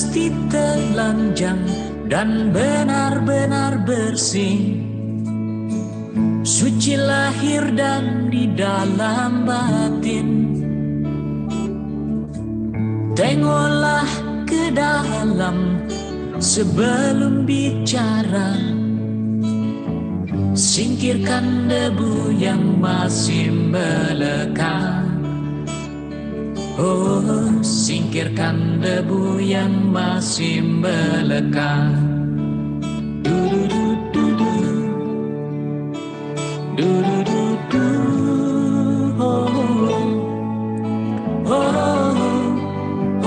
mesti telanjang dan benar-benar bersih, suci lahir dan di dalam batin. Tengoklah ke dalam sebelum bicara, singkirkan debu yang masih melekat. Oh, singkirkan debu yang masih melekat. Du-du-du-du-du. Du-du-du-du. Oh, oh,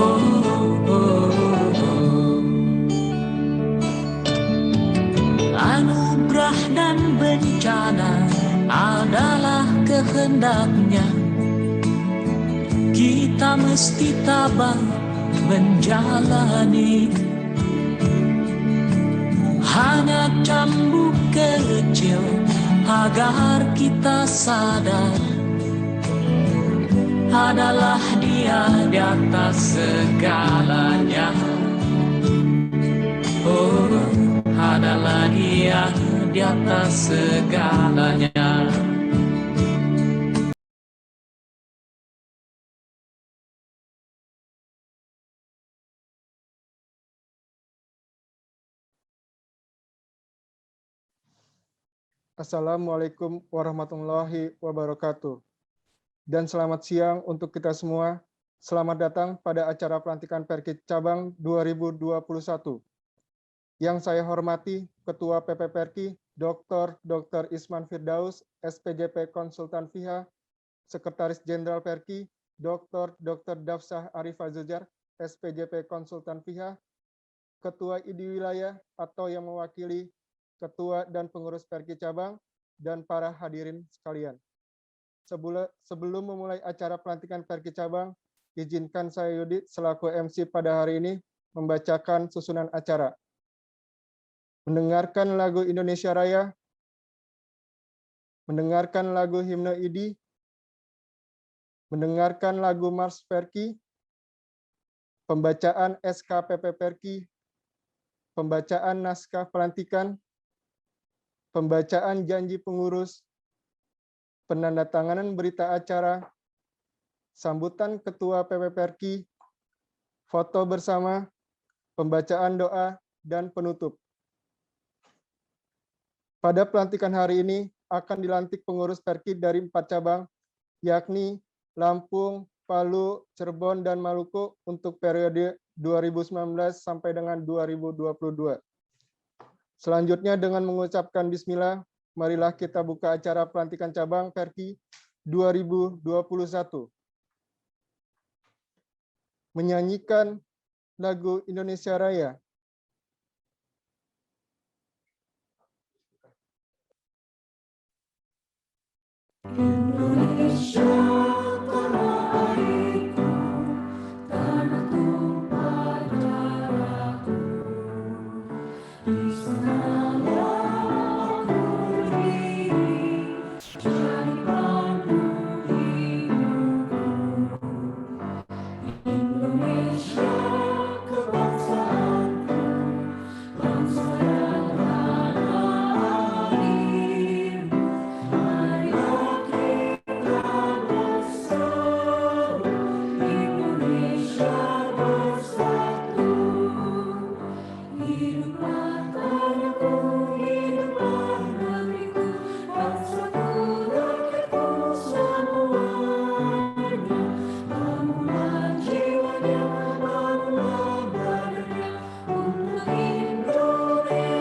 oh, oh, oh. Anugerah dan bencana adalah kehendaknya. Kita mesti tabah menjalani. Hanya cambuk kecil agar kita sadar, adalah Dia di atas segalanya. Oh, adalah Dia di atas segalanya. Assalamualaikum warahmatullahi wabarakatuh. Dan selamat siang untuk kita semua. Selamat datang pada acara pelantikan Perkid Cabang 2021. Yang saya hormati Ketua PP Perki, Dr. Isman Firdaus, SPJP Konsultan FIHA, Sekretaris Jenderal Perki, Dr. Dafsah Arifah Zujar, SPJP Konsultan FIHA, Ketua ID Wilayah atau yang mewakili Ketua dan pengurus Perki Cabang, dan para hadirin sekalian. Sebelum memulai acara pelantikan Perki Cabang, izinkan saya Yudi selaku MC pada hari ini membacakan susunan acara. Mendengarkan lagu Indonesia Raya, mendengarkan lagu Himne ID, mendengarkan lagu Mars Perki, pembacaan SKPP Perki, pembacaan naskah pelantikan, pembacaan janji pengurus, penandatanganan berita acara, sambutan Ketua PP Perki, foto bersama, pembacaan doa, dan penutup. Pada pelantikan hari ini akan dilantik pengurus Perki dari 4 cabang, yakni Lampung, Palu, Cirebon, dan Maluku untuk periode 2019 sampai dengan 2022. Selanjutnya dengan mengucapkan bismillah, marilah kita buka acara pelantikan cabang Perki 2021. Menyanyikan lagu Indonesia Raya. Indonesia tanah airku, tanah tumpah darahku. Di sanalah aku berdiri, jadi pandu hidupku. Indonesia kebangsaanku, bangsa yang tanah air. Marilah kita bersatu, Indonesia bersatu. Hiduplah karyaku, hiduplah negeriku, bangsaku, rakyatku semuanya. Bangunlah jiwanya, bangunlah badannya, untuk Indonesia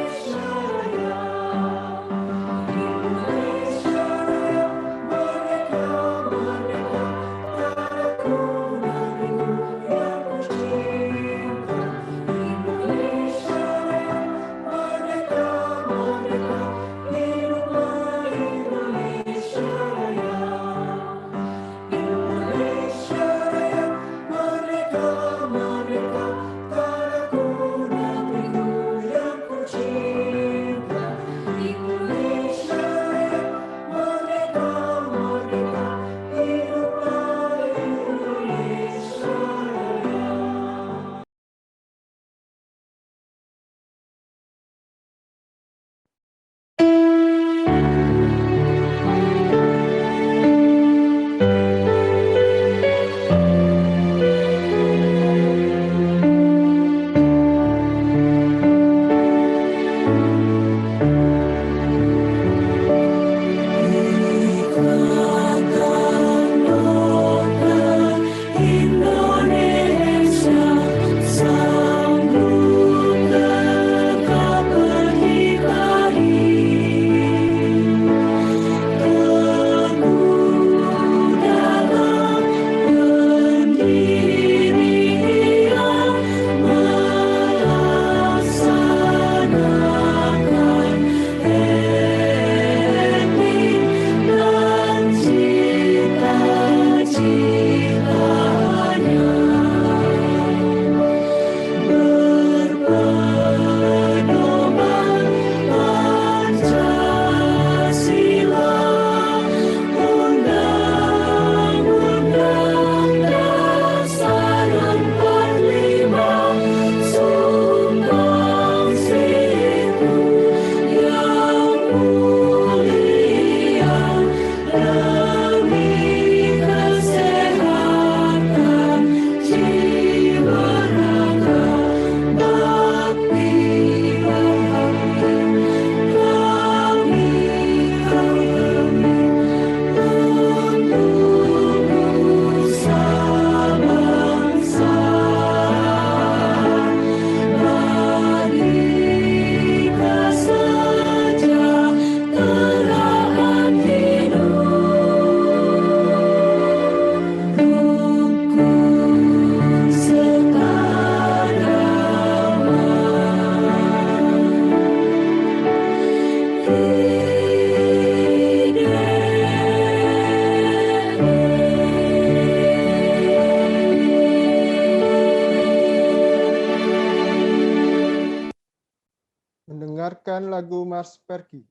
Dengarkan lagu Mars Perki.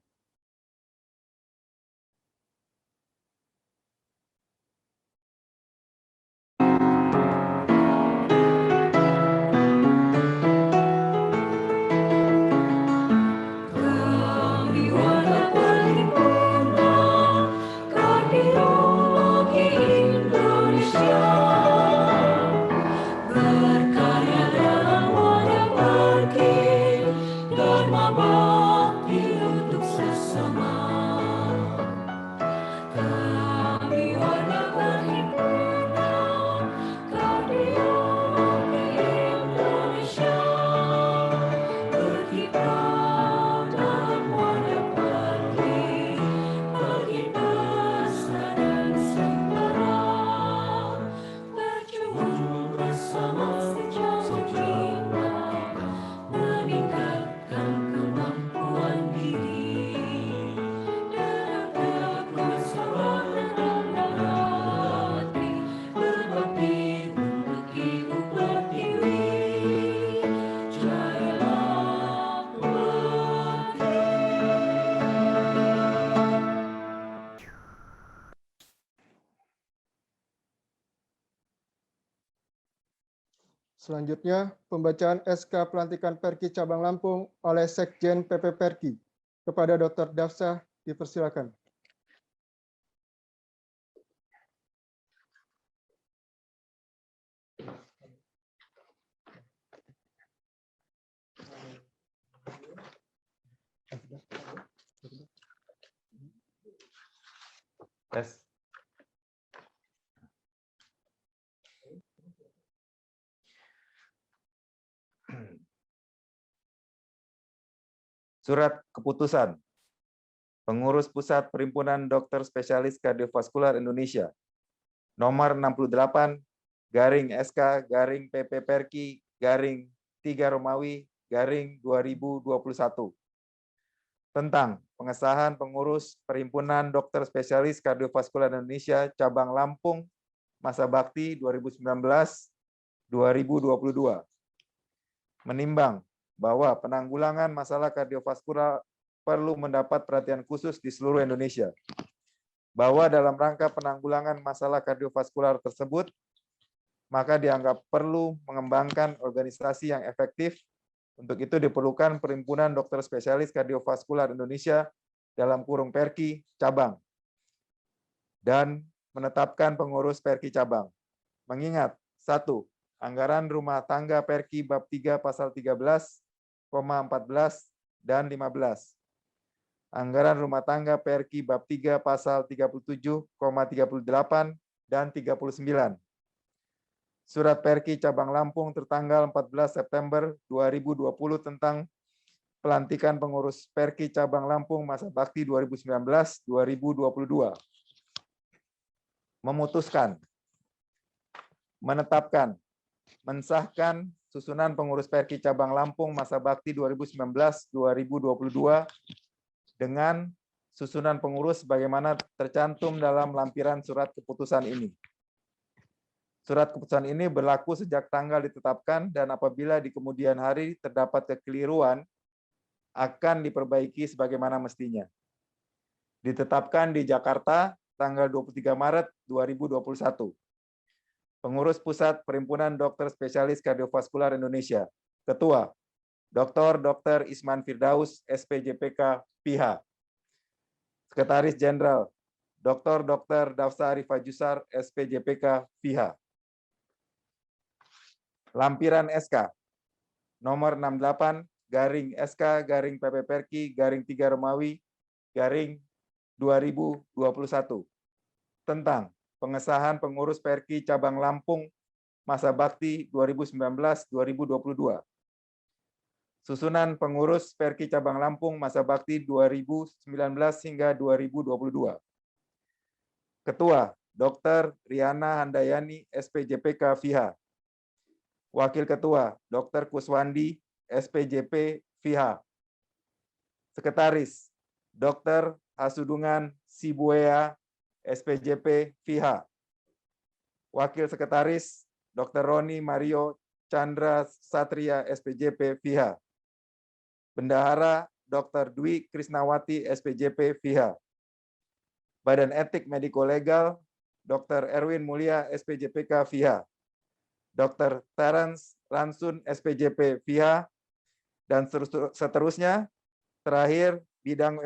Selanjutnya, pembacaan SK Pelantikan Perki Cabang Lampung oleh Sekjen PP Perki. Kepada Dr. Dafsah, dipersilakan. Tes. Surat keputusan Pengurus Pusat Perhimpunan Dokter Spesialis Kardiovaskular Indonesia nomor 68 garing SK garing PP Perki garing 3 Romawi garing 2021 tentang pengesahan pengurus Perhimpunan Dokter Spesialis Kardiovaskular Indonesia cabang Lampung masa bakti 2019-2022. Menimbang bahwa penanggulangan masalah kardiovaskular perlu mendapat perhatian khusus di seluruh Indonesia. Bahwa dalam rangka penanggulangan masalah kardiovaskular tersebut, maka dianggap perlu mengembangkan organisasi yang efektif. Untuk itu diperlukan Perhimpunan Dokter Spesialis Kardiovaskular Indonesia dalam kurung Perki cabang dan menetapkan pengurus Perki cabang. Mengingat 1. Anggaran rumah tangga Perki bab 3 pasal 13, 14 dan 15. Anggaran rumah tangga Perki bab 3 pasal 37, 38 dan 39. Surat Perki cabang Lampung tertanggal 14 September 2020 tentang pelantikan pengurus Perki cabang Lampung masa bakti 2019-2022. Memutuskan, menetapkan, mensahkan susunan pengurus Perki cabang Lampung masa bakti 2019-2022 dengan susunan pengurus sebagaimana tercantum dalam lampiran surat keputusan ini. Surat keputusan ini berlaku sejak tanggal ditetapkan dan apabila di kemudian hari terdapat kekeliruan akan diperbaiki sebagaimana mestinya. Ditetapkan di Jakarta tanggal 23 Maret 2021. Pengurus Pusat Perhimpunan Dokter Spesialis Kardiovaskular Indonesia. Ketua, Dr. Isman Firdaus, SPJPK, PIHA. Sekretaris Jenderal, Dr. Dafsah Arifah Jusar, SPJPK, PIHA. Lampiran SK, nomor 68, garing SK, garing PP Perki, garing 3 Romawi, garing 2021. Tentang pengesahan pengurus Perki cabang Lampung masa bakti 2019-2022. Susunan pengurus Perki cabang Lampung masa bakti 2019 hingga 2022. Ketua, Dr. Riana Handayani, SPJPK FIHA. Wakil Ketua, Dr. Kuswandi, SPJP FIHA. Sekretaris, Dr. Hasudungan Sibuea, SPJP FIHA. Wakil Sekretaris, Dr. Roni Mario Chandra Satria, SPJP FIHA. Bendahara, Dr. Dwi Krisnawati, SPJP, FIHA. Badan Etik Mediko-Legal, Dr. Erwin Mulia, SPJPK, FIHA. Dr. Terence Ransun, SPJP, FIHA. Dan seterusnya, terakhir, bidang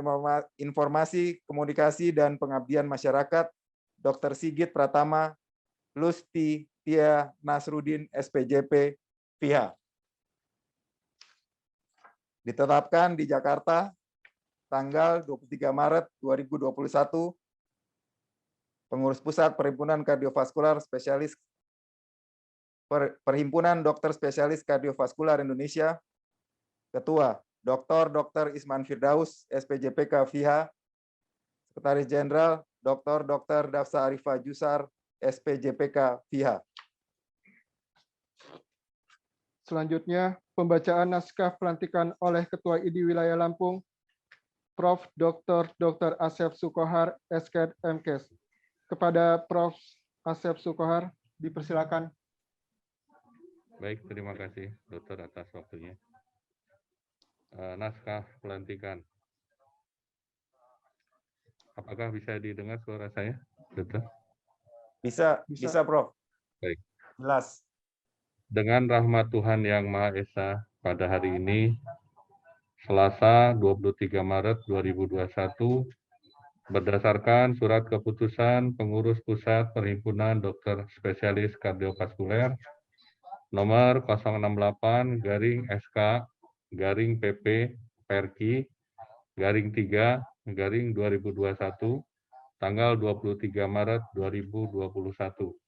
informasi, komunikasi, dan pengabdian masyarakat, Dr. Sigit Pratama, Lusti Tia Nasruddin, SPJP, FIHA. Ditetapkan di Jakarta, tanggal 23 Maret 2021, Pengurus Pusat Perhimpunan Kardiovaskular Spesialis Perhimpunan Dokter Spesialis Kardiovaskular Indonesia, Ketua Dr. Isman Firdaus, SPJPK, FIHA, Sekretaris Jenderal Dr. Dafsa Arifah Jusar, SPJPK, FIHA. Selanjutnya, pembacaan naskah pelantikan oleh Ketua ID Wilayah Lampung, Prof. Dr. Asep Sukohar, SKED MKes. Kepada Prof. Asep Sukohar, dipersilakan. Baik, terima kasih Dokter atas waktunya. Naskah pelantikan. Apakah bisa didengar suara saya, Dokter? Bisa, Prof. Baik. Jelas. Dengan rahmat Tuhan Yang Maha Esa, pada hari ini, Selasa 23 Maret 2021, berdasarkan surat keputusan Pengurus Pusat Perhimpunan Dokter Spesialis Kardiovaskuler nomor 068-PP/PERKI/3/2021 tanggal 23 Maret 2021.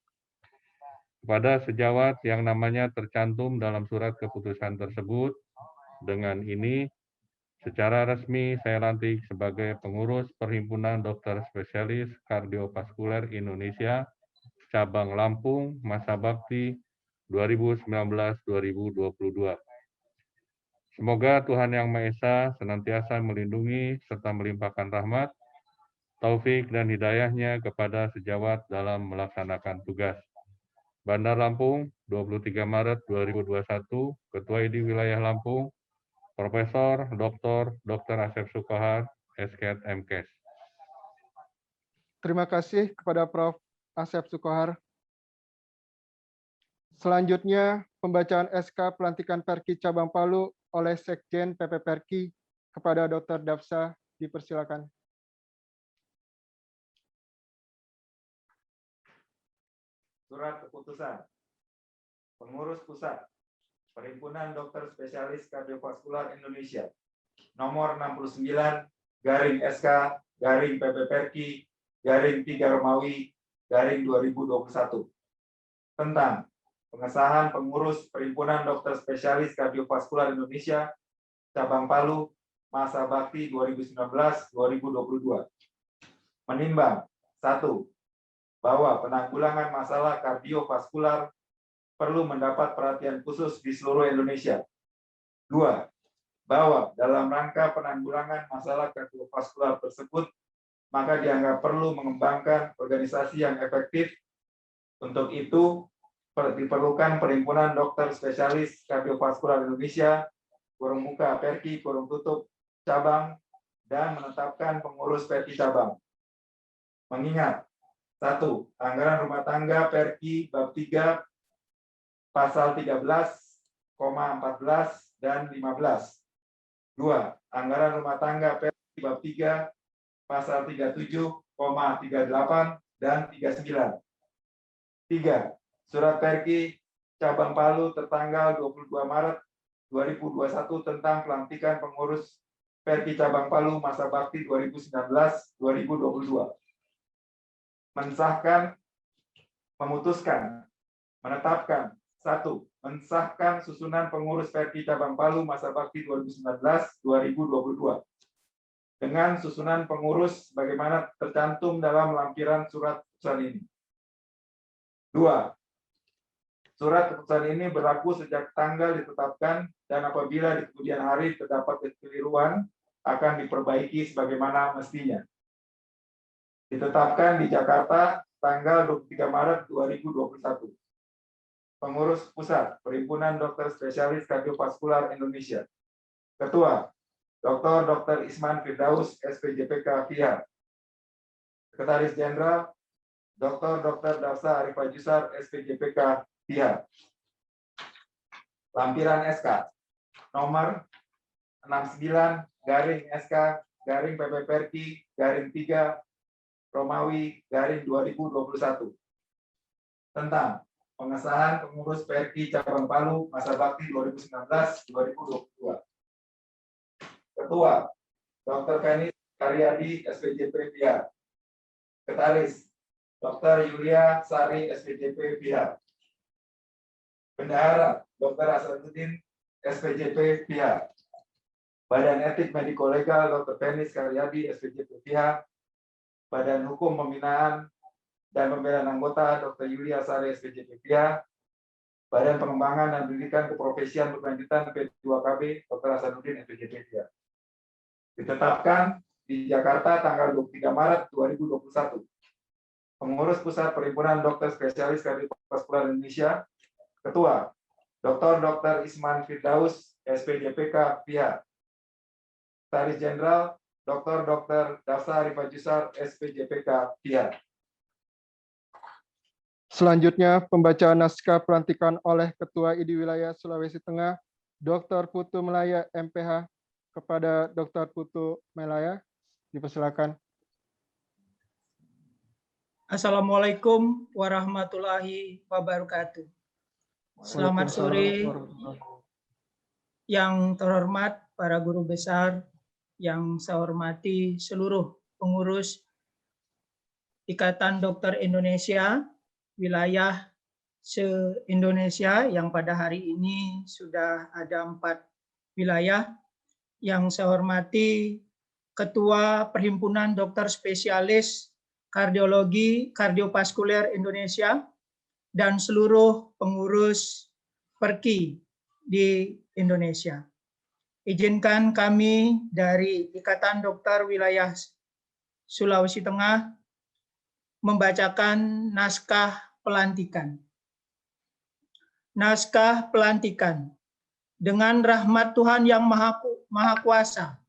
Kepada sejawat yang namanya tercantum dalam surat keputusan tersebut, dengan ini secara resmi saya lantik sebagai pengurus Perhimpunan Dokter Spesialis Kardiovaskuler Indonesia Cabang Lampung masa bakti 2019-2022. Semoga Tuhan Yang Maha Esa senantiasa melindungi serta melimpahkan rahmat, taufik dan hidayahnya kepada sejawat dalam melaksanakan tugas. Bandar Lampung, 23 Maret 2021, Ketua ID Wilayah Lampung, Profesor Dr. Asep Sukohar, SKED MKes. Terima kasih kepada Prof. Asep Sukohar. Selanjutnya, pembacaan SK Pelantikan Perki Cabang Palu oleh Sekjen PP Perki kepada Dr. Dafsa, dipersilakan. Surat keputusan Pengurus Pusat Perhimpunan Dokter Spesialis Kardiovaskular Indonesia nomor 69/SK/PP Perki/3 Romawi/2021 tentang pengesahan pengurus Perhimpunan Dokter Spesialis Kardiovaskular Indonesia Cabang Palu masa bakti 2019-2022. Menimbang 1. Bahwa penanggulangan masalah kardiovaskular perlu mendapat perhatian khusus di seluruh Indonesia. 2. Bahwa dalam rangka penanggulangan masalah kardiovaskular tersebut, maka dianggap perlu mengembangkan organisasi yang efektif. Untuk itu, diperlukan Perhimpunan Dokter Spesialis Kardiovaskular Indonesia, (Perki) cabang, dan menetapkan pengurus Perki cabang. Mengingat 1. Anggaran rumah tangga Perki bab 3 pasal 13,14 dan 15. 2. Anggaran rumah tangga Perki bab 3 pasal 37,38 dan 39. 3. Surat Perki Cabang Palu tertanggal 22 Maret 2021 tentang pelantikan pengurus Perki Cabang Palu masa bakti 2019-2022. Mensahkan, memutuskan, menetapkan. 1. Mensahkan susunan pengurus Perki Cabang Palu masa bakti 2019-2022 dengan susunan pengurus bagaimana tercantum dalam lampiran surat keputusan ini. 2. Surat keputusan ini berlaku sejak tanggal ditetapkan dan apabila di kemudian hari terdapat kekeliruan akan diperbaiki sebagaimana mestinya. Ditetapkan di Jakarta tanggal 23 Maret 2021. Pengurus Pusat Perhimpunan Dokter Spesialis Kardiovaskular Indonesia. Ketua Dr. Isman Firdaus, SPJPK FIHA. Sekretaris Jenderal Dr. Dafsa Arifah Jusar, SPJPK FIHA. Lampiran SK nomor 69/SK/PP-PERKI-3 Romawi/2021 tentang pengesahan pengurus PERKI Cabang Palu masa bakti 2019-2022. Ketua Dr. Fenis Karyadi, SPJP FIHA. Sekretaris Dr. Yulia Sari, SPJP FIHA. Bendahara Dr. Hasanuddin, SPJP FIHA. Badan Etik Mediko Legal Dr. Fenis Karyadi, SPJP FIHA. Badan Hukum Pembinaan dan Pembelaan Anggota Dr. Yulia Sari, SPJP FIHA. Badan Pengembangan dan Pendidikan Keprofesian Berkelanjutan P2KB Dr. Hasanuddin, SPJP FIHA. Ditetapkan di Jakarta tanggal 23 Maret 2021. Pengurus Pusat Perhimpunan Dokter Spesialis Kardiovaskular Indonesia, Ketua Dr. Isman Firdaus, SPJPK FIHA. Sekretaris Jenderal Dr. Dafsa Arifah Jusar, SPJPK FIHA. Selanjutnya, pembacaan naskah pelantikan oleh Ketua ID Wilayah Sulawesi Tengah, Dr. Putu Melaya, MPH, kepada Dr. Putu Melaya. Dipersilakan. Assalamualaikum warahmatullahi wabarakatuh. Selamat sore yang terhormat para guru besar, yang saya hormati seluruh pengurus Ikatan Dokter Indonesia, wilayah se-Indonesia yang pada hari ini sudah ada 4 wilayah. Yang saya hormati Ketua Perhimpunan Dokter Spesialis Kardiologi Kardiovaskuler Indonesia dan seluruh pengurus PERKI di Indonesia. Izinkan kami dari Ikatan Dokter Wilayah Sulawesi Tengah membacakan naskah pelantikan. Naskah pelantikan. Dengan rahmat Tuhan yang Maha Kuasa,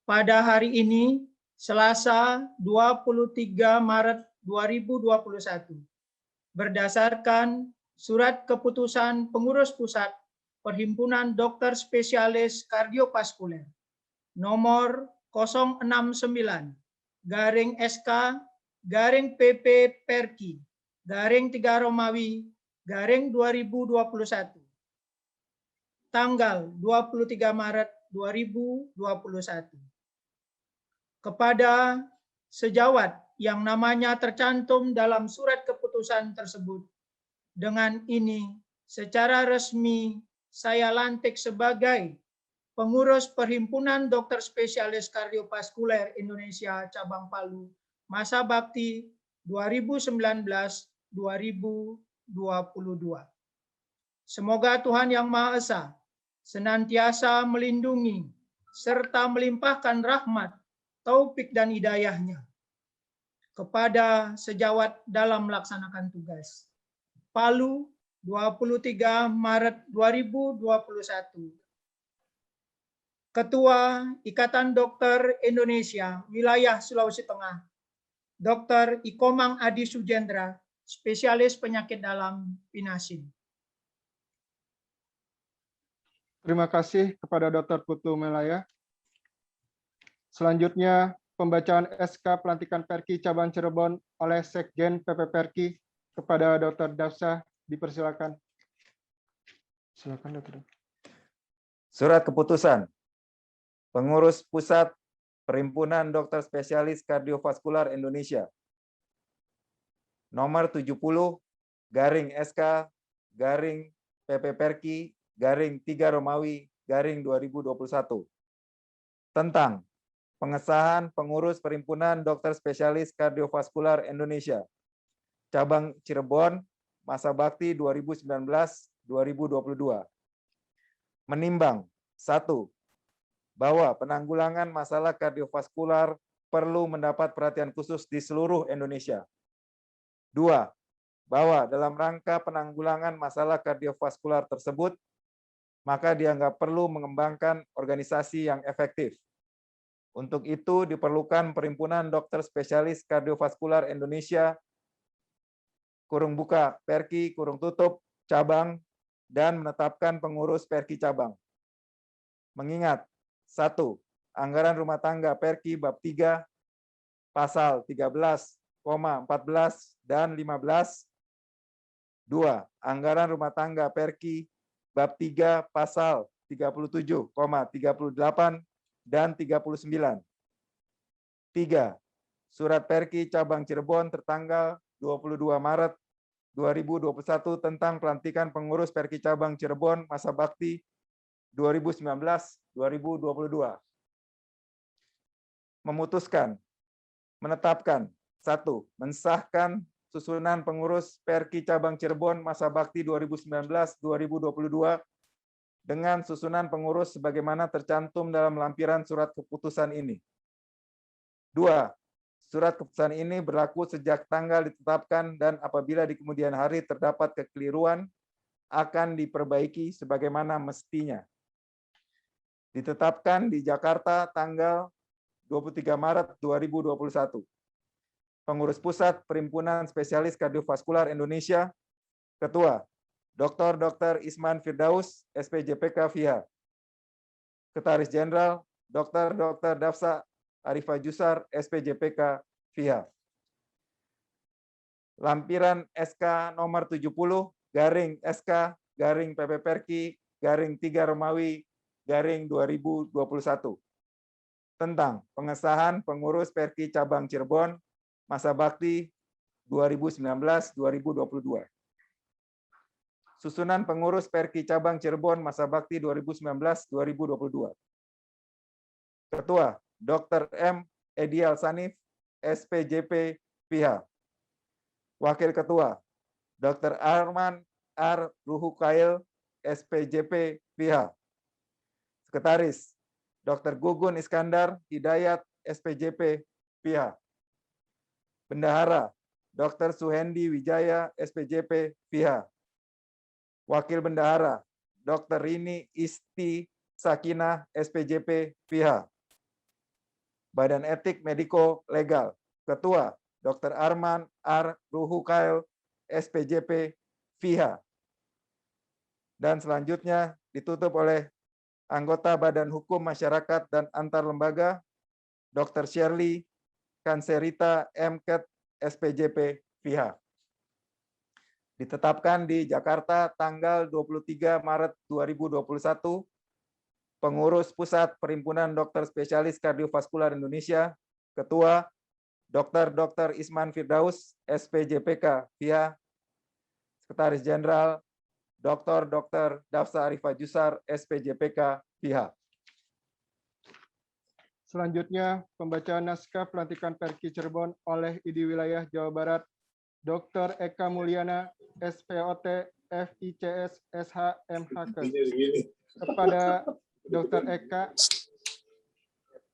pada hari ini Selasa 23 Maret 2021, berdasarkan Surat Keputusan Pengurus Pusat Perhimpunan Dokter Spesialis Kardiovaskuler nomor 069/SK/PP-PERKI/3 Romawi/2021 tanggal 23 Maret 2021 kepada sejawat yang namanya tercantum dalam surat keputusan tersebut. Dengan ini secara resmi saya lantik sebagai pengurus Perhimpunan Dokter Spesialis Kardiovaskuler Indonesia Cabang Palu masa bakti 2019-2022. Semoga Tuhan Yang Maha Esa senantiasa melindungi serta melimpahkan rahmat, taufik dan hidayahnya kepada sejawat dalam melaksanakan tugas. Palu, 23 Maret 2021. Ketua Ikatan Dokter Indonesia Wilayah Sulawesi Tengah, Dr. Ikomang Adi Sujendra, spesialis penyakit dalam Pinasin. Terima kasih kepada Dr. Putu Melaya. Selanjutnya, pembacaan SK Pelantikan PERKI Cabang Cirebon oleh Sekjen PP PERKI kepada Dr. Dafsa. Dipersilakan. Silakan, Dr. Surat Keputusan Pengurus Pusat Perhimpunan Dokter Spesialis Kardiovaskular Indonesia nomor 70/SK/PP-PERKI/3 Romawi/2021 tentang pengesahan pengurus Perhimpunan Dokter Spesialis Kardiovaskular Indonesia Cabang Cirebon masa bakti 2019-2022. Menimbang 1. Bahwa penanggulangan masalah kardiovaskular perlu mendapat perhatian khusus di seluruh Indonesia. 2. Bahwa dalam rangka penanggulangan masalah kardiovaskular tersebut, maka dianggap perlu mengembangkan organisasi yang efektif Untuk itu diperlukan Perhimpunan Dokter Spesialis Kardiovaskular Indonesia kurung buka Perki kurung tutup cabang dan menetapkan pengurus Perki cabang. Mengingat 1. Anggaran rumah tangga Perki bab 3 pasal 13,14 dan 15. 2. Anggaran rumah tangga Perki bab 3 pasal 37,38 dan 39. 3. Surat Perki cabang Cirebon tertanggal 22 Maret 2021 tentang pelantikan pengurus Perki cabang Cirebon masa bakti 2019-2022. Memutuskan, menetapkan 1. Mensahkan susunan pengurus Perki cabang Cirebon masa bakti 2019-2022 dengan susunan pengurus sebagaimana tercantum dalam lampiran surat keputusan ini. 2. Surat keputusan ini berlaku sejak tanggal ditetapkan dan apabila di kemudian hari terdapat kekeliruan akan diperbaiki sebagaimana mestinya. Ditetapkan di Jakarta tanggal 23 Maret 2021. Pengurus Pusat Perhimpunan Spesialis Kardiovaskular Indonesia, Ketua Dr. Isman Firdaus, SPJPK FIHA. Sekretaris Jenderal Dr. Dafsa Arifah Jusar, SPJPK FIHA. Lampiran SK nomor 70 garing SK garing PP Perki garing 3 Romawi garing 2021 tentang pengesahan pengurus Perki cabang Cirebon masa bakti 2019-2022. Susunan pengurus Perki cabang Cirebon masa bakti 2019-2022. Ketua Dr. M. Edial Sanif, SPJP FIHA. Wakil Ketua Dr. Arman R. Ruhukail, SPJP FIHA. Sekretaris Dr. Gugun Iskandar Hidayat, SPJP FIHA. Bendahara Dr. Suhendi Wijaya, SPJP FIHA. Wakil Bendahara Dr. Rini Isti Sakinah, SPJP FIHA. Badan Etik Mediko Legal, Ketua Dr. Arman R. Ruhukail, SPJP FIHA. Dan selanjutnya ditutup oleh anggota Badan Hukum Masyarakat dan Antar Lembaga, Dr. Shirley Kanserita MKet, SPJP FIHA. Ditetapkan di Jakarta tanggal 23 Maret 2021, Pengurus Pusat Perhimpunan Dokter Spesialis Kardiovaskular Indonesia, Ketua Dr. Isman Firdaus, SPJPK FIHA, Sekretaris Jenderal Dr. Dafsa Arifah Jusar, SPJPK FIHA. Selanjutnya, pembacaan naskah pelantikan Perki Cirebon oleh ID Wilayah Jawa Barat, Dr. Eka Mulyana, SPOT, FICS, SH, MHK. Kepada Dr. Eka,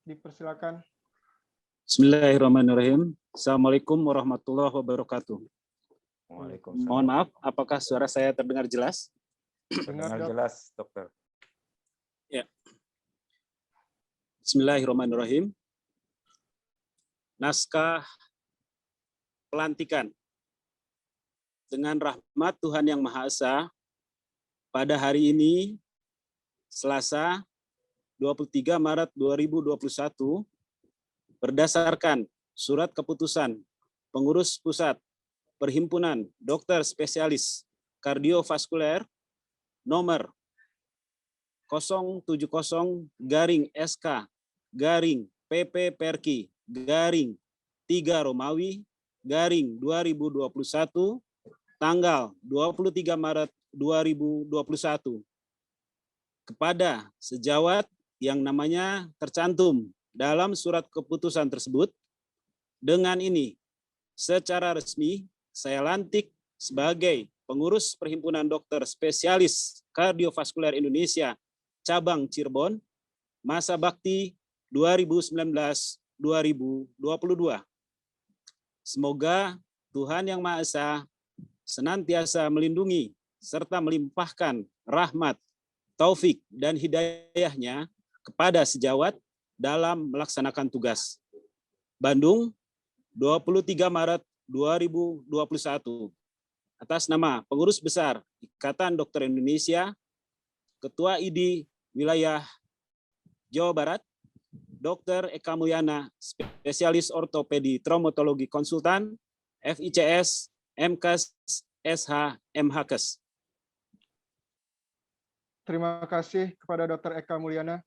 dipersilakan. Bismillahirrahmanirrahim. Assalamualaikum warahmatullahi wabarakatuh. Waalaikumsalam. Mohon maaf, apakah suara saya terdengar jelas? Dengar jelas, Dokter. Ya. Bismillahirrahmanirrahim. Naskah pelantikan. Dengan rahmat Tuhan Yang Maha Esa, pada hari ini, Selasa 23 Maret 2021, berdasarkan surat keputusan Pengurus Pusat Perhimpunan Dokter Spesialis Kardiovaskuler nomor 070-SK-PP Perki _3 Romawi _2021 tanggal 23 Maret 2021 kepada sejawat yang namanya tercantum dalam surat keputusan tersebut. Dengan ini, secara resmi saya lantik sebagai pengurus Perhimpunan Dokter Spesialis Kardiovaskuler Indonesia cabang Cirebon masa bakti 2019-2022. Semoga Tuhan Yang Maha Esa senantiasa melindungi serta melimpahkan rahmat, taufik, dan hidayahnya kepada sejawat dalam melaksanakan tugas. Bandung, 23 Maret 2021. Atas nama Pengurus Besar Ikatan Dokter Indonesia, Ketua ID Wilayah Jawa Barat, Dr. Eka Mulyana, Spesialis Ortopedi Traumatologi Konsultan, FICS, MKes, SH, MHkes. Terima kasih kepada Dr. Eka Mulyana.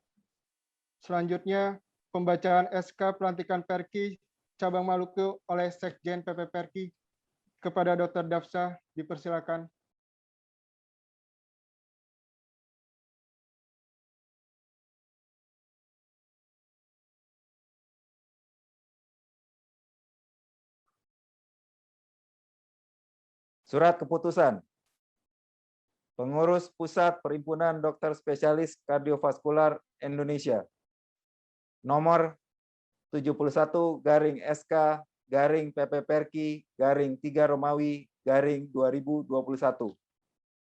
Selanjutnya, pembacaan SK Pelantikan Perki Cabang Maluku oleh Sekjen PP Perki kepada Dr. Dafsa, dipersilakan. Surat keputusan Pengurus Pusat Perhimpunan Dokter Spesialis Kardiovaskular Indonesia nomor 71/PP-PP-3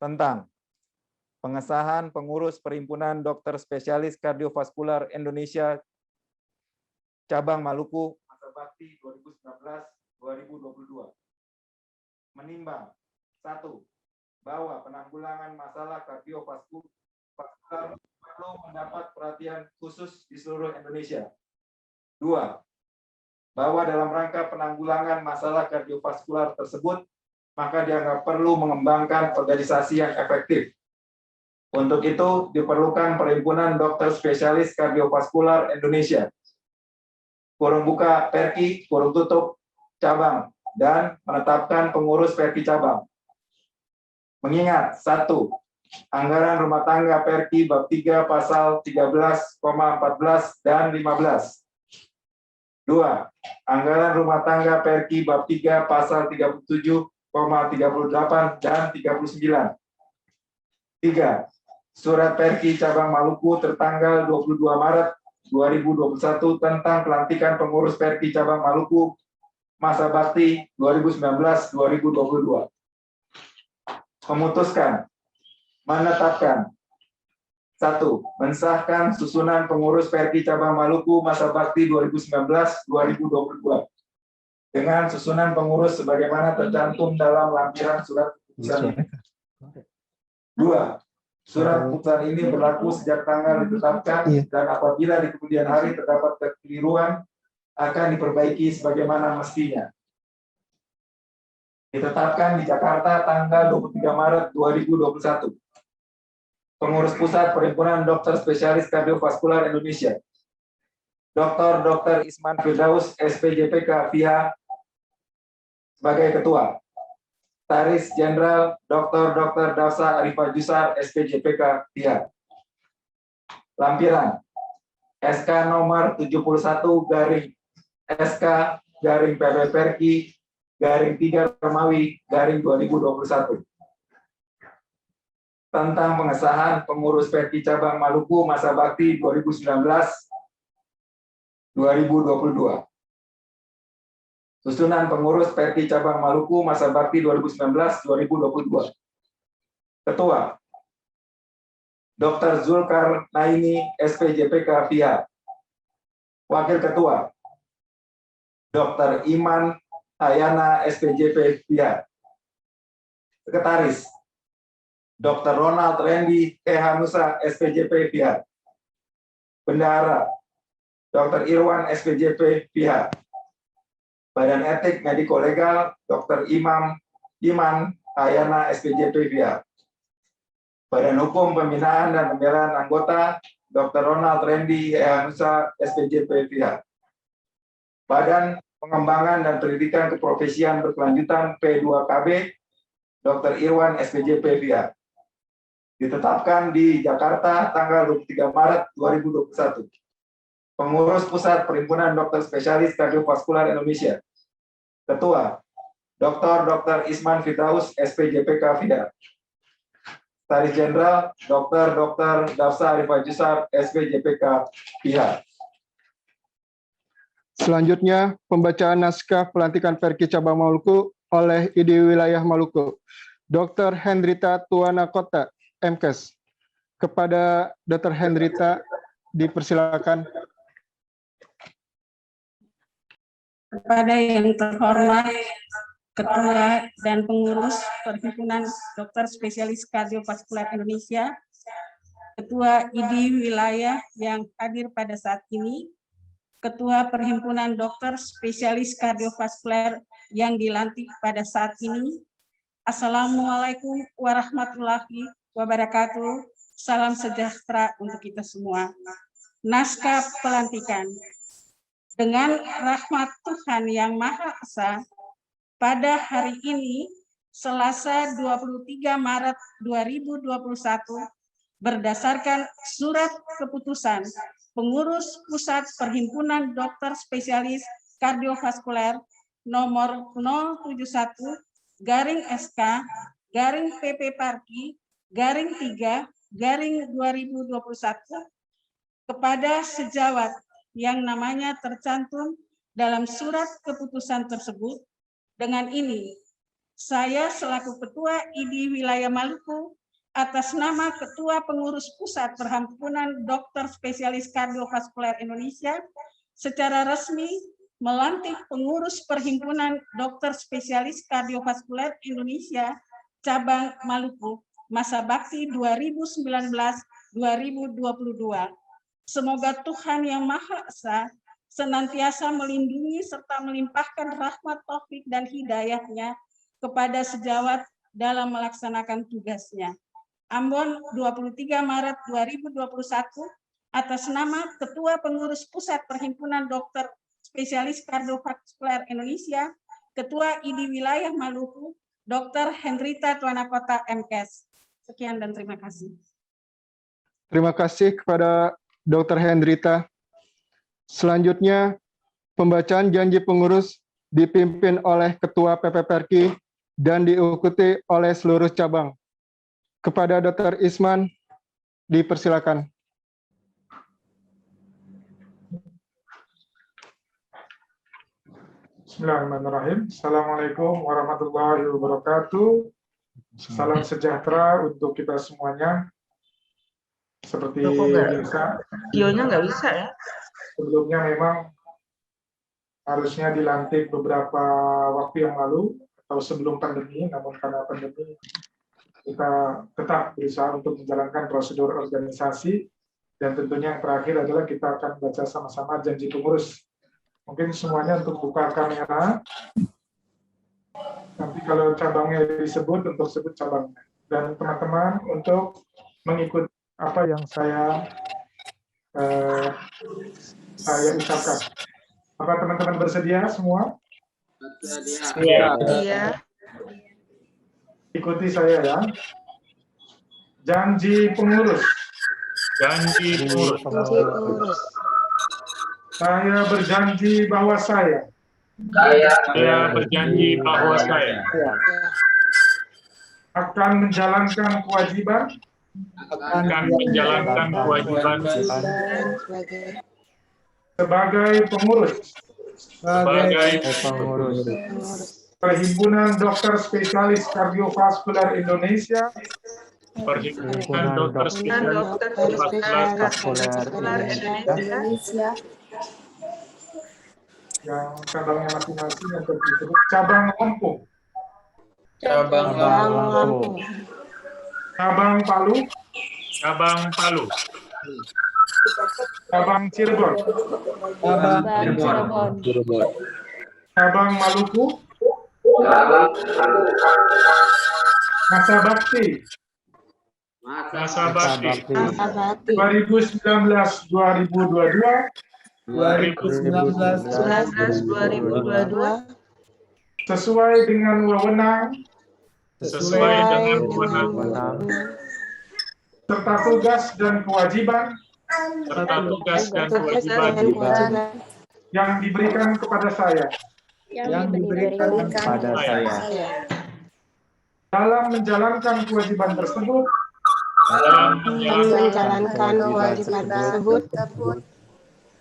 tentang pengesahan Pengurus Perhimpunan Dokter Spesialis Kardiovaskular Indonesia Cabang Maluku masa bakti 2019-2022. Menimbang 1. Bahwa penanggulangan masalah kardiovaskular perlu mendapat perhatian khusus di seluruh Indonesia. 2. Bahwa dalam rangka penanggulangan masalah kardiovaskular tersebut, maka dianggap perlu mengembangkan organisasi yang efektif. Untuk itu diperlukan Perhimpunan Dokter Spesialis Kardiovaskular Indonesia, kurung buka Perki, kurung tutup cabang, dan menetapkan pengurus Perki cabang. Mengingat 1. Anggaran rumah tangga Perki bab 3 pasal 13,14 dan 15. 2. Anggaran rumah tangga Perki bab 3 pasal 37,38 dan 39. 3. Surat Perki Cabang Maluku tertanggal 22 Maret 2021 tentang pelantikan pengurus Perki Cabang Maluku masa bakti 2019-2022. Memutuskan, menetapkan 1. Mensahkan susunan pengurus Perki Cabang Maluku masa bakti 2019-2022 dengan susunan pengurus sebagaimana tercantum dalam lampiran surat keputusan ini. 2. Surat keputusan ini berlaku sejak tanggal ditetapkan dan apabila di kemudian hari terdapat kekeliruan akan diperbaiki sebagaimana mestinya. Ditetapkan di Jakarta tanggal 23 Maret 2021. Pengurus Pusat Perhimpunan Dokter Spesialis Kardiovaskular Indonesia, Dr. Isman Firdaus, SPJPK FIA, sebagai Ketua. Sekretaris Jenderal Dr. Dafsa Arifah Jusar, SPJPK FIA. Lampiran SK nomor 71/SK/PP Perki /3 Romawi /2021 tentang pengesahan pengurus Perki Cabang Maluku masa bakti 2019-2022. Susunan pengurus Perki Cabang Maluku masa bakti 2019-2022. Ketua Dr. Zulkar Naini, SPJPK FIA. Wakil Ketua Dr. Iman Ayana, SPJP FIA. Sekretaris Dr. Ronald Randy Hanusa, SPJP FIA. Bendahara Dr. Irwan, SPJP FIA. Badan Etik Mediko Legal Dr. Iman Ayana, SPJP FIA. Badan Hukum Pembinaan dan Pembelaan Anggota Dr. Ronald Randy Hanusa, SPJP FIA. Badan Pengembangan dan Pendidikan Keprofesian Berkelanjutan P2KB Dr. Irwan, SPJP FIA. Ditetapkan di Jakarta tanggal 23 Maret 2021. Pengurus Pusat Perhimpunan Dokter Spesialis Kardiovaskular Indonesia. Ketua Dr. Isman Firdaus, SPJPK FIA. Sekretaris Jenderal Dr. Dafsa Arifah Jusar, SPJPK FIA. Selanjutnya, pembacaan naskah pelantikan Perki Cabang Maluku oleh ID Wilayah Maluku, Dr. Hendrita Tuanakota, MKes. Kepada Dr. Hendrita, dipersilakan. kepada yang terhormat Ketua dan Pengurus Perhimpunan Dokter Spesialis Kardiovaskular Indonesia, Ketua ID Wilayah yang hadir pada saat ini, Ketua Perhimpunan Dokter Spesialis Kardiovaskular yang dilantik pada saat ini. Assalamualaikum warahmatullahi wabarakatuh. Salam sejahtera untuk kita semua. Naskah pelantikan. Dengan rahmat Tuhan Yang Maha Esa, pada hari ini, Selasa 23 Maret 2021, berdasarkan surat keputusan Pengurus Pusat Perhimpunan Dokter Spesialis Kardiovaskular nomor 071-PP-Parki-3-2021 kepada sejawat yang namanya tercantum dalam surat keputusan tersebut. Dengan ini, saya selaku Ketua ID Wilayah Maluku atas nama Ketua Pengurus Pusat Perhimpunan Dokter Spesialis Kardiovaskular Indonesia secara resmi melantik Pengurus Perhimpunan Dokter Spesialis Kardiovaskular Indonesia Cabang Maluku masa bakti 2019-2022. Semoga Tuhan Yang Maha Esa senantiasa melindungi serta melimpahkan rahmat taufik dan hidayahnya kepada sejawat dalam melaksanakan tugasnya. Ambon 23 Maret 2021 atas nama Ketua Pengurus Pusat Perhimpunan Dokter Spesialis Kardiovaskular Indonesia, Ketua ID Wilayah Maluku, Dr. Hendrita Tuanakota MKes. Sekian dan terima kasih. Terima kasih kepada Dr. Hendrita. Selanjutnya, pembacaan janji pengurus dipimpin oleh Ketua PPPRKI dan diikuti oleh seluruh cabang. Kepada Dr. Isman, dipersilakan. Bismillahirrahmanirrahim. Assalamualaikum warahmatullahi wabarakatuh. Salam sejahtera untuk kita semuanya. Seperti biasa, videonya nggak bisa ya? Sebelumnya memang harusnya dilantik beberapa waktu yang lalu atau sebelum pandemi, namun karena pandemi kita tetap berusaha untuk menjalankan prosedur organisasi, dan tentunya yang terakhir adalah kita akan baca sama-sama janji pengurus. Mungkin semuanya untuk buka kamera, nanti kalau cabangnya disebut, untuk sebut cabangnya. Dan teman-teman untuk mengikuti apa yang saya ucapkan. Apa teman-teman bersedia semua? Iya. Ikuti saya ya. Janji pengurus. Janji pengurus. Saya berjanji bahwa saya berjanji bahwa saya akan menjalankan kewajiban sebagai pengurus Perhimpunan Dokter Spesialis Kardiovaskular Indonesia, Perhimpunan Dokter Spesialis Kardiovaskular Indonesia, yang cabangnya masing-masing yang disebut cabang Lampung, Cabang Lampung, cabang Palu, Cabang Palu, cabang Cirebon, cabang Maluku, masa bakti 2019-2022 sesuai dengan wewenang serta tugas dan kewajiban yang diberikan kepada saya dalam menjalankan kewajiban tersebut.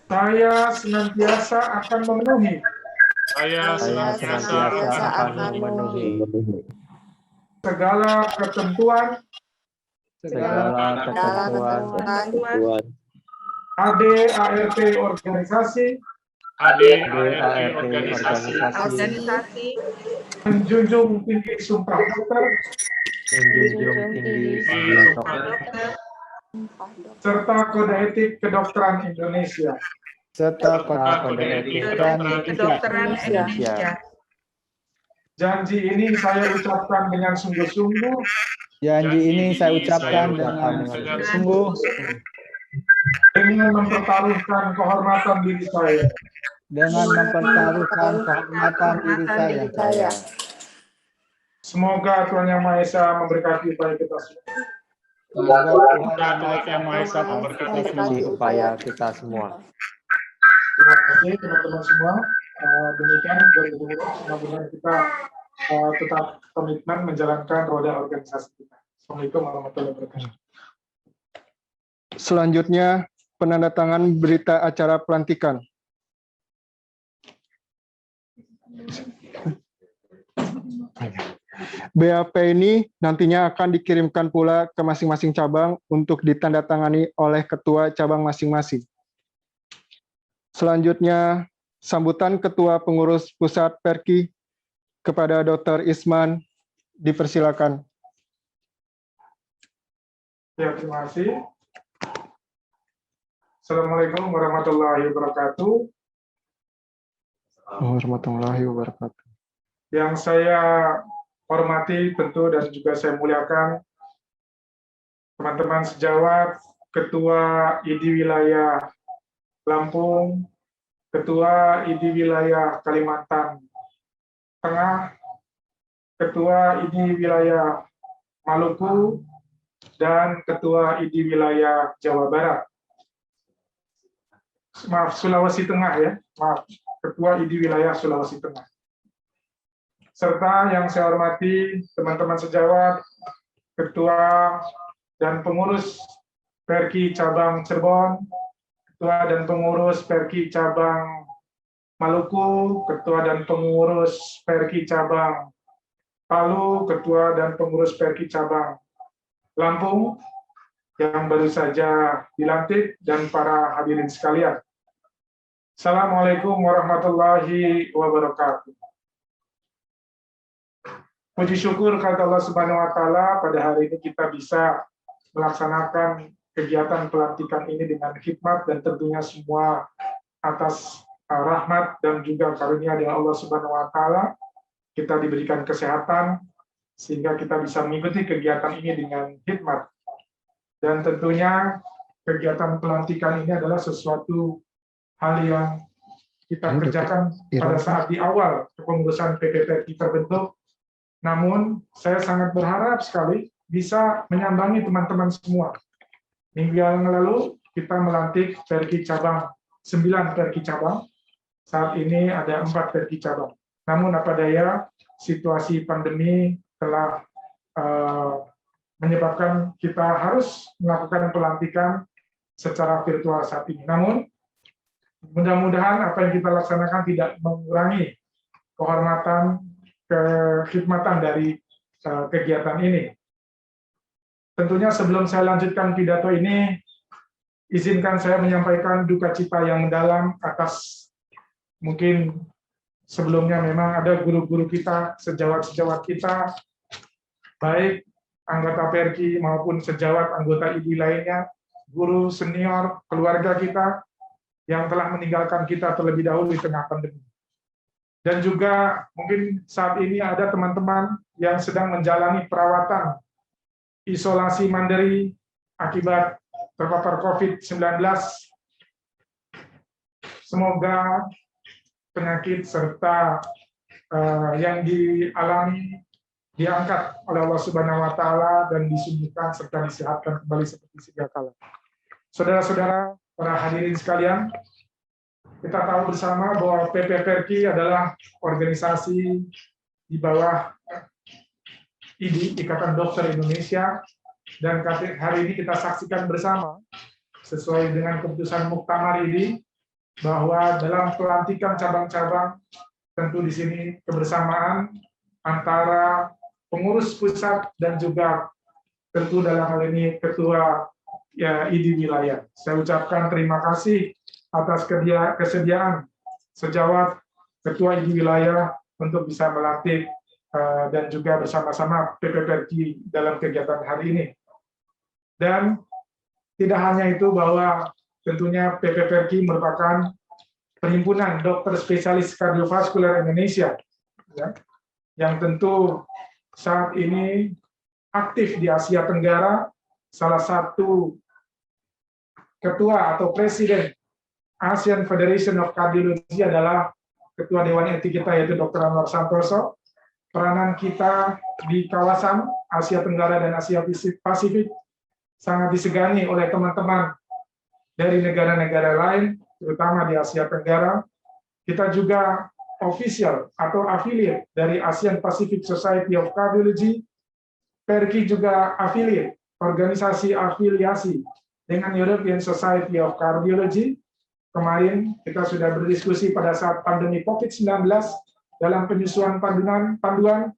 Saya senantiasa akan memenuhi segala ketentuan AD ART organisasi ADART organisasi menjunjung tinggi Sumpah Dokter serta Kode Etik Kedokteran Indonesia. Kode Etik Kedokteran Indonesia. Janji ini saya ucapkan dengan sungguh-sungguh dengan mempertaruhkan kehormatan diri saya. Semoga Tuhan Yang Maha Esa memberkati upaya kita semua. Terima kasih teman-teman semua. Demikian 2020, mudah-mudahan kita tetap komitmen menjalankan roda organisasi kita. Assalamualaikum warahmatullahi wabarakatuh. Selanjutnya, penandatangan berita acara pelantikan. BAP ini nantinya akan dikirimkan pula ke masing-masing cabang untuk ditandatangani oleh ketua cabang masing-masing. Selanjutnya, sambutan Ketua Pengurus Pusat Perki kepada Dr. Isman, dipersilakan. Ya, terima kasih. Assalamualaikum warahmatullahi wabarakatuh. Warahmatullahi wabarakatuh. Yang saya hormati tentu dan juga saya muliakan teman-teman sejawat, Ketua ID Wilayah Lampung, Ketua ID Wilayah Kalimantan Tengah, Ketua ID Wilayah Maluku, dan Ketua ID Wilayah Jawa Barat. Maaf, Sulawesi Tengah ya, maaf, Ketua ID Wilayah Sulawesi Tengah. Serta yang saya hormati teman-teman sejawat, Ketua dan Pengurus Perki Cabang Cirebon, Ketua dan Pengurus Perki Cabang Maluku, Ketua dan Pengurus Perki Cabang Palu, Ketua dan Pengurus Perki Cabang Lampung, yang baru saja dilantik, dan para hadirin sekalian. Assalamualaikum warahmatullahi wabarakatuh. Puji syukur kepada Allah Subhanahu wa Ta'ala, pada hari ini kita bisa melaksanakan kegiatan pelantikan ini dengan hikmat, dan tentunya semua atas rahmat dan juga karunia dari Allah Subhanahu wa Ta'ala. Kita diberikan kesehatan sehingga kita bisa mengikuti kegiatan ini dengan hikmat. Dan tentunya kegiatan pelantikan ini adalah sesuatu hal yang kita kerjakan pada saat di awal kepengurusan PPPRK terbentuk. Namun saya sangat berharap sekali bisa menyambangi teman-teman semua. Minggu yang lalu kita melantik Perki Cabang, 9 Perki Cabang. Saat ini ada 4 Perki Cabang. Namun apa daya, situasi pandemi telah menyebabkan kita harus melakukan pelantikan secara virtual saat ini. Namun, mudah-mudahan apa yang kita laksanakan tidak mengurangi kehormatan, kekhidmatan dari kegiatan ini. Tentunya sebelum saya lanjutkan pidato ini, izinkan saya menyampaikan duka cita yang mendalam atas mungkin sebelumnya memang ada guru-guru kita, sejawat-sejawat kita, baik anggota Perki maupun sejawat anggota ID lainnya, guru senior, keluarga kita yang telah meninggalkan kita terlebih dahulu di tengah pandemi. Dan juga mungkin saat ini ada teman-teman yang sedang menjalani perawatan isolasi mandiri akibat terpapar COVID-19. Semoga penyakit serta yang dialami diangkat oleh Allah Subhanahu wa Ta'ala dan disembuhkan serta disehatkan kembali seperti sedia kala. Saudara-saudara, para hadirin sekalian, kita tahu bersama bahwa PPPRK adalah organisasi di bawah ID, Ikatan Dokter Indonesia, dan hari ini kita saksikan bersama sesuai dengan keputusan Muktamar ini bahwa dalam pelantikan cabang-cabang tentu di sini kebersamaan antara pengurus pusat dan juga tentu dalam hal ini ketua ID wilayah. Saya ucapkan terima kasih atas kesediaan sejawat ketua ID wilayah untuk bisa melantik dan juga bersama-sama PPPRKI dalam kegiatan hari ini. Dan tidak hanya itu, bahwa tentunya PPPRKI merupakan perhimpunan dokter spesialis kardiovaskuler Indonesia, ya, yang tentu saat ini aktif di Asia Tenggara. Salah satu ketua atau presiden Asian Federation of Cardiology adalah Ketua Dewan Etik kita, yaitu Dr. Anwar Santoso. Peranan kita di kawasan Asia Tenggara dan Asia Pasifik sangat disegani oleh teman-teman dari negara-negara lain, terutama di Asia Tenggara. Kita juga official atau affiliate dari Asian Pacific Society of Cardiology. PERKI juga affiliate, organisasi afiliasi dengan European Society of Cardiology. Kemarin kita sudah berdiskusi pada saat pandemi COVID-19 dalam penyusunan panduan,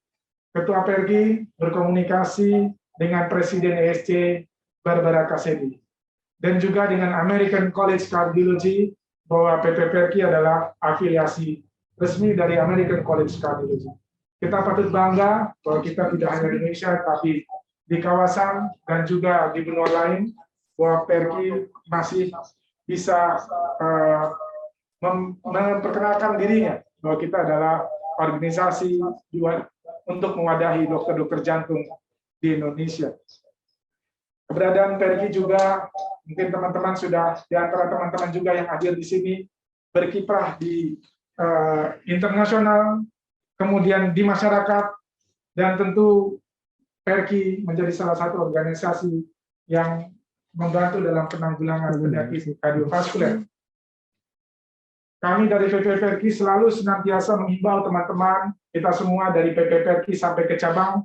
Ketua PERKI berkomunikasi dengan Presiden ESC Barbara Casebi, dan juga dengan American College Cardiology, bahwa PPPRKI adalah afiliasi resmi dari American College Cardiology. Kita patut bangga bahwa kita tidak hanya di Indonesia, tapi di kawasan dan juga di benua lain, bahwa PERKI masih bisa memperkenalkan dirinya bahwa kita adalah organisasi untuk mewadahi dokter-dokter jantung di Indonesia. Keberadaan PERKI juga, mungkin teman-teman sudah, di antara teman-teman juga yang hadir di sini, berkiprah di internasional, kemudian di masyarakat, dan tentu PERKI menjadi salah satu organisasi yang membantu dalam penanggulangan penyakit kardiovaskuler. Kami dari PPPRKI selalu senantiasa menghimbau teman-teman, kita semua dari PPPRKI sampai ke cabang,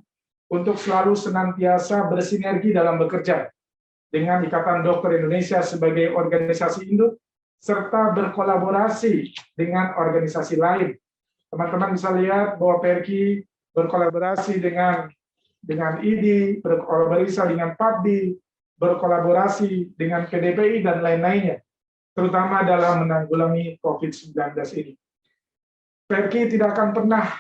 untuk selalu senantiasa bersinergi dalam bekerja dengan Ikatan Dokter Indonesia sebagai organisasi induk, serta berkolaborasi dengan organisasi lain. Teman-teman bisa lihat bahwa PERKI berkolaborasi dengan IDI, berkolaborasi dengan PABDI, berkolaborasi dengan PDPI, dan lain-lainnya, terutama dalam menanggulangi COVID-19 ini. PERKI tidak akan pernah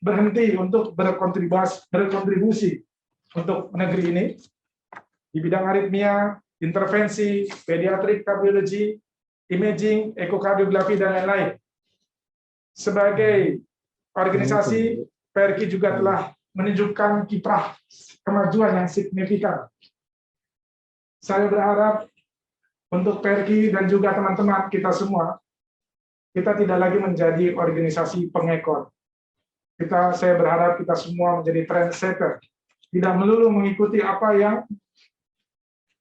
berhenti untuk berkontribusi untuk negeri ini di bidang aritmia, intervensi, pediatrik kardiologi, imaging, ekokardiografi, dan lain-lain. Sebagai organisasi, PERKI juga telah menunjukkan kiprah kemajuan yang signifikan. Saya berharap untuk PERKI dan juga teman-teman kita semua, kita tidak lagi menjadi organisasi pengekor. Saya berharap kita semua menjadi trendsetter, tidak melulu mengikuti apa yang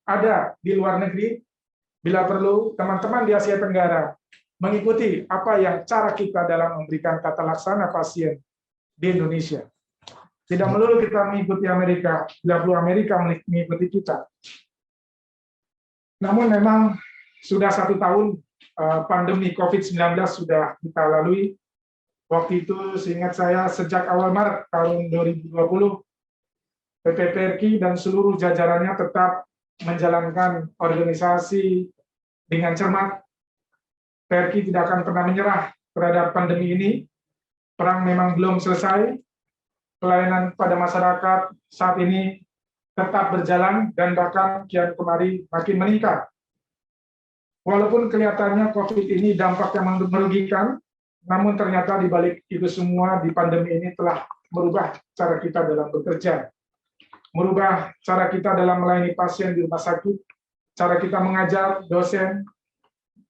ada di luar negeri. Bila perlu, teman-teman di Asia Tenggara mengikuti apa yang cara kita dalam memberikan tata laksana pasien di Indonesia. Tidak melulu kita mengikuti Amerika, bila perlu Amerika mengikuti kita. Namun memang sudah 1 tahun pandemi COVID-19 sudah kita lalui. Waktu itu seingat saya sejak awal Maret tahun 2020, PPPRKI dan seluruh jajarannya tetap menjalankan organisasi dengan cermat. PERKI tidak akan pernah menyerah terhadap pandemi ini. Perang memang belum selesai. Pelayanan pada masyarakat saat ini tetap berjalan dan bahkan kian kemari makin meningkat. Walaupun kelihatannya COVID ini dampaknya merugikan, namun ternyata di balik itu semua di pandemi ini telah merubah cara kita dalam bekerja, merubah cara kita dalam melayani pasien di rumah sakit, cara kita mengajar dosen,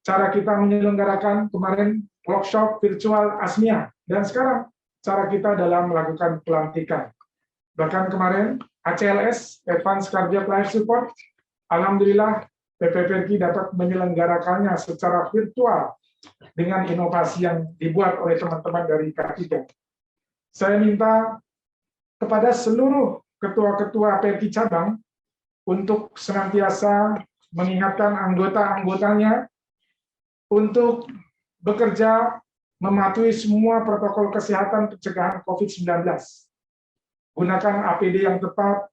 cara kita menyelenggarakan kemarin workshop virtual ASMIA, dan sekarang cara kita dalam melakukan pelantikan. Bahkan kemarin ACLS, Advanced Cardiac Life Support, alhamdulillah PPPRKI dapat menyelenggarakannya secara virtual dengan inovasi yang dibuat oleh teman-teman dari K3. Saya minta kepada seluruh ketua-ketua PERKI cabang untuk senantiasa mengingatkan anggota-anggotanya untuk bekerja mematuhi semua protokol kesehatan pencegahan COVID-19. Gunakan APD yang tepat,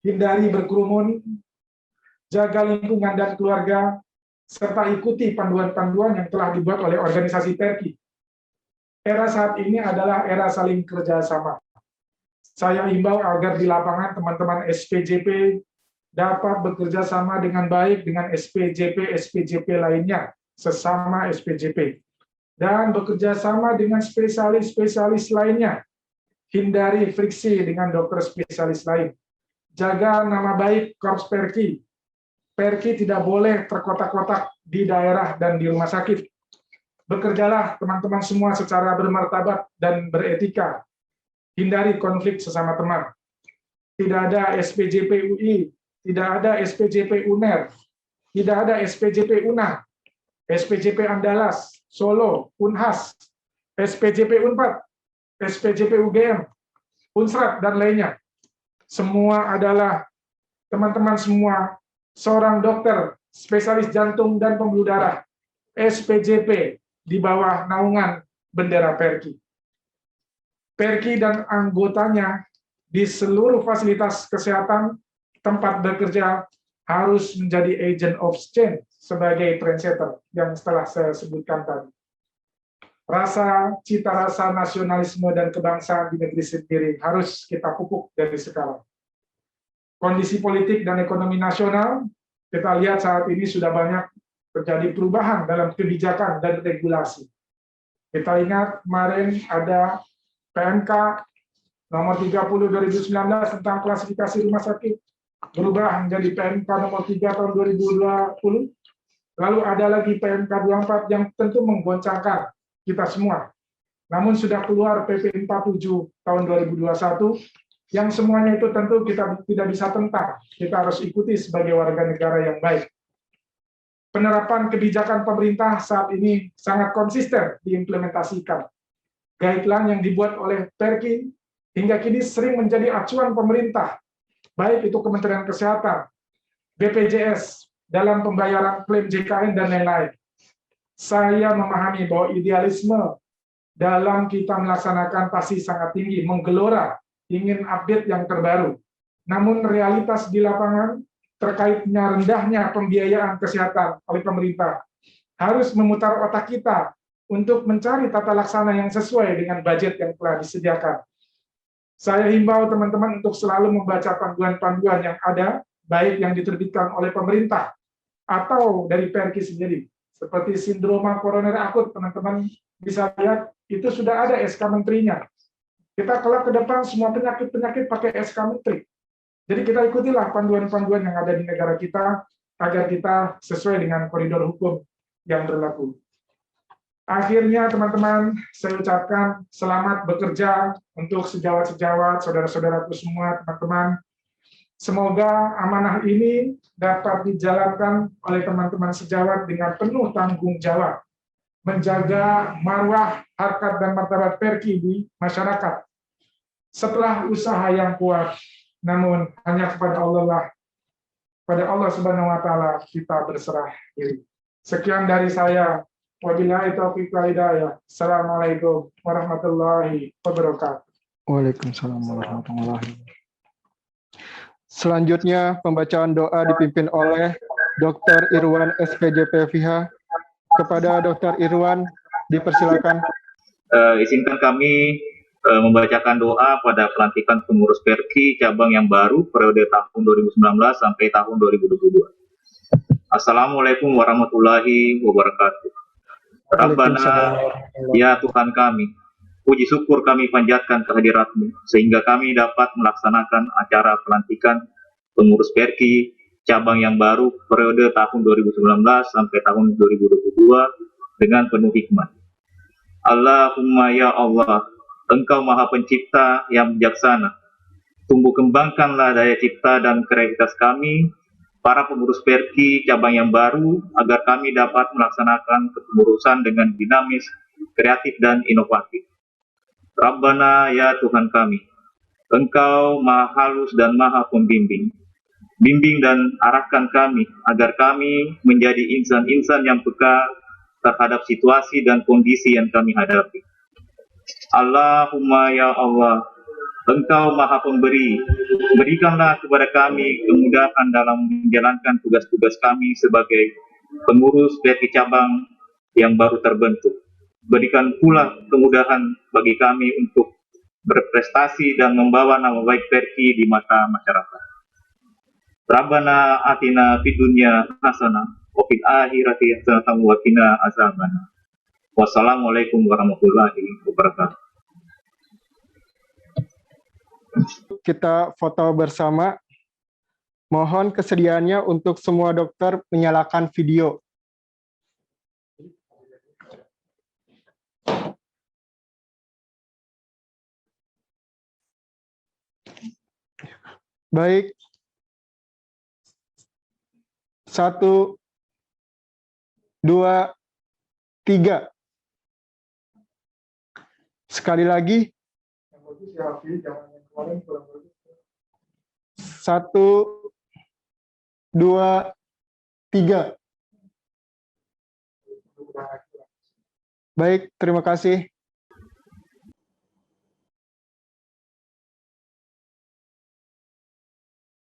hindari berkerumun, jaga lingkungan dan keluarga, serta ikuti panduan-panduan yang telah dibuat oleh organisasi Perki. Era saat ini adalah era saling kerjasama. Saya himbau agar di lapangan teman-teman SPJP dapat bekerja sama dengan baik dengan SPJP lainnya, sesama SPJP. Dan bekerja sama dengan spesialis-spesialis lainnya. Hindari friksi dengan dokter spesialis lain. Jaga nama baik Korps Perki. Perki tidak boleh terkotak-kotak di daerah dan di rumah sakit. Bekerjalah teman-teman semua secara bermartabat dan beretika. Hindari konflik sesama teman. Tidak ada SPJP UI, tidak ada SPJP UNER, tidak ada SPJP UNA, SPJP Andalas, Solo, Unhas, SPJP Unpad, SPJP UGM, Unsrat, dan lainnya. Semua adalah teman-teman semua seorang dokter, spesialis jantung dan pembuluh darah, SPJP, di bawah naungan bendera Perki. Perki dan anggotanya di seluruh fasilitas kesehatan tempat bekerja harus menjadi agent of change sebagai trendsetter yang setelah saya sebutkan tadi. Cita rasa nasionalisme dan kebangsaan di negeri sendiri harus kita pupuk dari sekarang. Kondisi politik dan ekonomi nasional, kita lihat saat ini sudah banyak terjadi perubahan dalam kebijakan dan regulasi. Kita ingat kemarin ada PMK nomor 30 2019 tentang klasifikasi rumah sakit, berubah menjadi PMK nomor 3 tahun 2020. Lalu ada lagi PMK 24 yang tentu menggoncangkan kita semua. Namun sudah keluar PP 47 tahun 2021 yang semuanya itu tentu kita tidak bisa tentang. Kita harus ikuti sebagai warga negara yang baik. Penerapan kebijakan pemerintah saat ini sangat konsisten diimplementasikan. Guideline yang dibuat oleh Perki hingga kini sering menjadi acuan pemerintah, baik itu Kementerian Kesehatan, BPJS, dalam pembayaran klaim JKN, dan lain-lain. Saya memahami bahwa idealisme dalam kita melaksanakan pasti sangat tinggi, menggelora, ingin update yang terbaru. Namun realitas di lapangan terkaitnya rendahnya pembiayaan kesehatan oleh pemerintah harus memutar otak kita untuk mencari tata laksana yang sesuai dengan budget yang telah disediakan. Saya himbau teman-teman untuk selalu membaca panduan-panduan yang ada, baik yang diterbitkan oleh pemerintah atau dari Perki sendiri. Seperti sindroma koroner akut, teman-teman bisa lihat, itu sudah ada SK menterinya. Kita kelak ke depan semua penyakit-penyakit pakai SK menteri. Jadi kita ikutilah panduan-panduan yang ada di negara kita, agar kita sesuai dengan koridor hukum yang berlaku. Akhirnya teman-teman, saya ucapkan selamat bekerja untuk sejawat-sejawat, saudara-saudaraku semua, teman-teman. Semoga amanah ini dapat dijalankan oleh teman-teman sejawat dengan penuh tanggung jawab, menjaga marwah, harkat, dan martabat Perki di masyarakat. Setelah usaha yang kuat, namun hanya kepada Allah Subhanahu wa Ta'ala kita berserah diri. Sekian dari saya. Wabillahi taufiq wal hidayah. Assalamualaikum warahmatullahi wabarakatuh. Waalaikumsalam warahmatullahi wabarakatuh. Selanjutnya pembacaan doa dipimpin oleh Dr. Irwan SPJP FIH. Kepada Dr. Irwan dipersilakan. Izinkan kami membacakan doa pada pelantikan pengurus Perki cabang yang baru periode tahun 2019 sampai tahun 2022. Assalamualaikum warahmatullahi wabarakatuh. Rabbana, ya Tuhan kami, puji syukur kami panjatkan kehadirat-Mu, sehingga kami dapat melaksanakan acara pelantikan pengurus Perki cabang yang baru periode tahun 2019 sampai tahun 2022 dengan penuh hikmat. Allahumma ya Allah, Engkau Maha Pencipta yang bijaksana. Tumbuh kembangkanlah daya cipta dan kreativitas kami, para pengurus Perki cabang yang baru, agar kami dapat melaksanakan kepengurusan dengan dinamis, kreatif, dan inovatif. Rabbana, ya Tuhan kami, Engkau Maha Halus dan Maha Pembimbing. Bimbing dan arahkan kami, agar kami menjadi insan-insan yang peka terhadap situasi dan kondisi yang kami hadapi. Allahumma ya Allah, Engkau Maha Pemberi, berikanlah kepada kami kemudahan dalam menjalankan tugas-tugas kami sebagai pengurus PRK cabang yang baru terbentuk. Berikan pula kemudahan bagi kami untuk berprestasi dan membawa nama baik PRK di mata masyarakat. Rabbana atina fid dunya hasanah wa fil akhirati hasanah wa qina azabannar. Wassalamualaikum warahmatullahi wabarakatuh. Kita foto bersama. Mohon kesediaannya untuk semua dokter menyalakan video. Baik. 1, 2, 3. Sekali lagi. 1, 2, 3. Baik, terima kasih.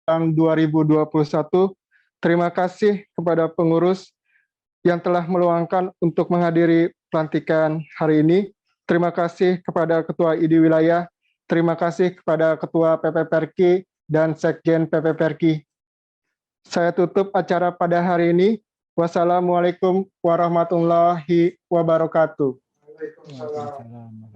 Tahun 2021, terima kasih kepada pengurus yang telah meluangkan untuk menghadiri pelantikan hari ini. Terima kasih kepada Ketua ID Wilayah, terima kasih kepada Ketua PPPRK dan Sekjen PPPRK. Saya tutup acara pada hari ini. Wassalamualaikum warahmatullahi wabarakatuh. Waalaikumsalam.